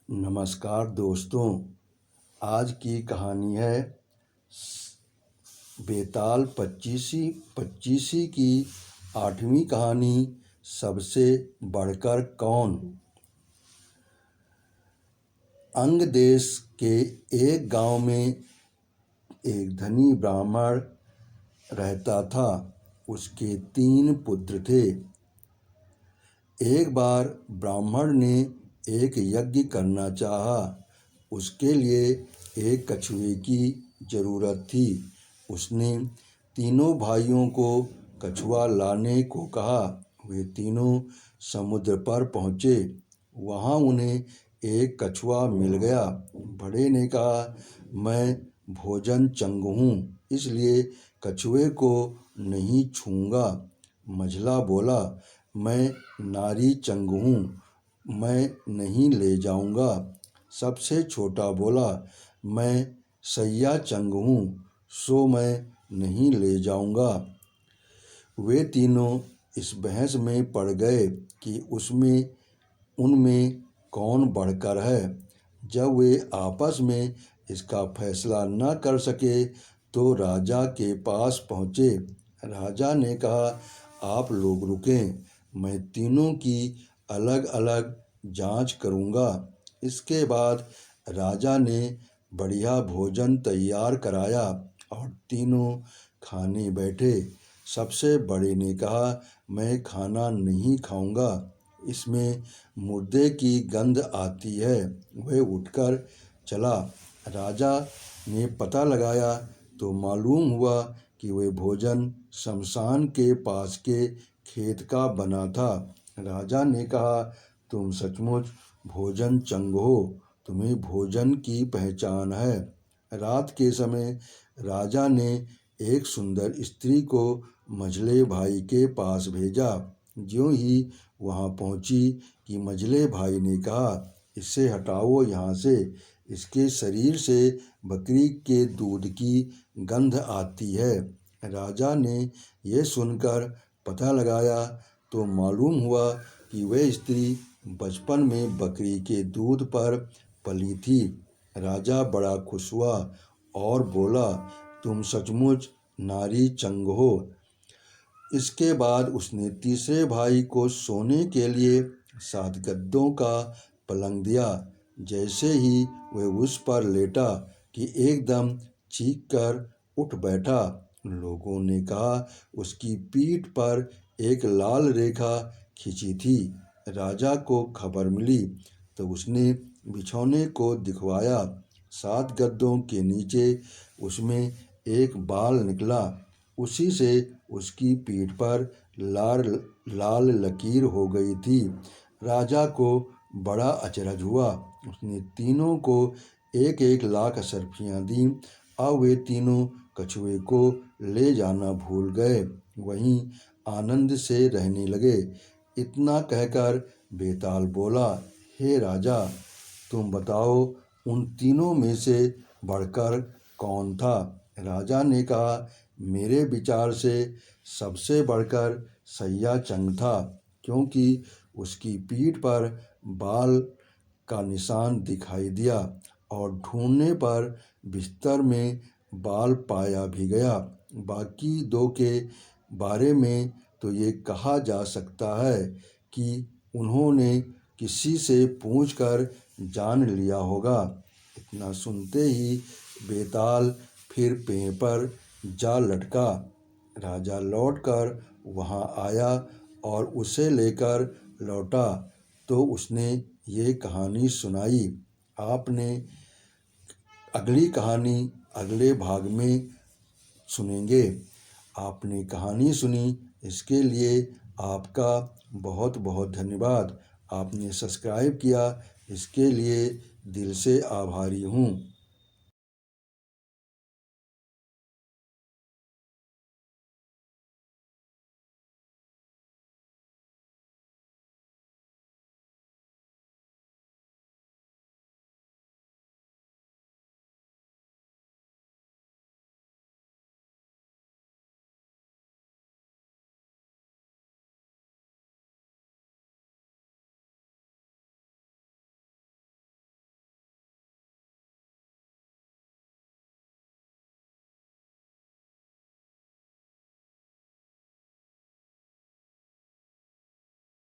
नमस्कार दोस्तों। आज की कहानी है बेताल पच्चीसी की 8वीं कहानी, सबसे बढ़कर कौन। अंग देश के एक गांव में एक धनी ब्राह्मण रहता था। उसके 3 पुत्र थे। एक बार ब्राह्मण ने एक यज्ञ करना चाहा। उसके लिए एक कछुए की जरूरत थी। उसने तीनों भाइयों को कछुआ लाने को कहा। वे तीनों समुद्र पर पहुँचे। वहाँ उन्हें एक कछुआ मिल गया। बड़े ने कहा, मैं भोजन चंग हूँ, इसलिए कछुए को नहीं छूँगा। मझला बोला, मैं नारी चंग हूँ, मैं नहीं ले जाऊँगा। सबसे छोटा बोला, मैं सैया चंग हूँ, सो मैं नहीं ले जाऊँगा। वे तीनों इस बहस में पड़ गए कि उनमें कौन बढ़कर है। जब वे आपस में इसका फैसला न कर सके तो राजा के पास पहुँचे। राजा ने कहा, आप लोग रुकें, मैं तीनों की अलग अलग जांच करूँगा। इसके बाद राजा ने बढ़िया भोजन तैयार कराया और तीनों खाने बैठे। सबसे बड़े ने कहा, मैं खाना नहीं खाऊंगा, इसमें मुर्दे की गंध आती है। वह उठकर चला। राजा ने पता लगाया तो मालूम हुआ कि वह भोजन शमशान के पास के खेत का बना था। राजा ने कहा, तुम सचमुच भोजन चंग हो, तुम्हें भोजन की पहचान है। रात के समय राजा ने एक सुंदर स्त्री को मझले भाई के पास भेजा। ज्यों ही वहां पहुंची कि मझले भाई ने कहा, इसे हटाओ यहाँ से, इसके शरीर से बकरी के दूध की गंध आती है। राजा ने यह सुनकर पता लगाया तो मालूम हुआ कि वह स्त्री बचपन में बकरी के दूध पर पली थी। राजा बड़ा खुश हुआ और बोला, तुम सचमुच नारी चंग हो। इसके बाद उसने तीसरे भाई को सोने के लिए 7 गद्दों का पलंग दिया। जैसे ही वह उस पर लेटा कि एकदम चीख कर उठ बैठा। लोगों ने कहा, उसकी पीठ पर एक लाल रेखा खींची थी। राजा को खबर मिली तो उसने बिछौने को दिखवाया। 7 गद्दों के नीचे उसमें एक बाल निकला। उसी से उसकी पीठ पर लाल लकीर हो गई थी। राजा को बड़ा अचरज हुआ। उसने तीनों को 1-1 लाख अशर्फियाँ दी। अब वे तीनों कछुए को ले जाना भूल गए, वहीं आनंद से रहने लगे। इतना कहकर बेताल बोला, हे राजा, तुम बताओ उन तीनों में से बढ़कर कौन था। राजा ने कहा, मेरे विचार से सबसे बढ़कर सैया चंग था, क्योंकि उसकी पीठ पर बाल का निशान दिखाई दिया और ढूंढने पर बिस्तर में बाल पाया भी गया। बाकी 2 के बारे में तो ये कहा जा सकता है कि उन्होंने किसी से पूछकर जान लिया होगा। इतना सुनते ही बेताल फिर पेड़ पर जा लटका। राजा लौटकर वहां आया और उसे लेकर लौटा तो उसने ये कहानी सुनाई। आपने अगली कहानी अगले भाग में सुनेंगे। आपने कहानी सुनी, इसके लिए आपका बहुत बहुत धन्यवाद। आपने सब्सक्राइब किया, इसके लिए दिल से आभारी हूँ।